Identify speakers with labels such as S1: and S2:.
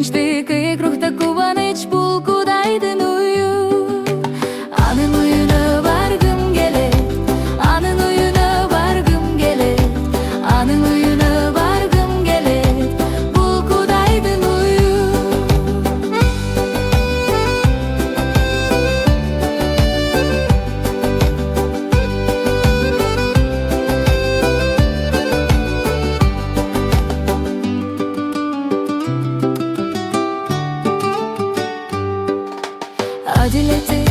S1: Gençlik ruhta kuvanç bulkudaydın uyu. Anın uyuna vargım gelir, anın uyuna vargım gelir, anın uyuna vargım gelir, bulkudaydın uyu. Acele et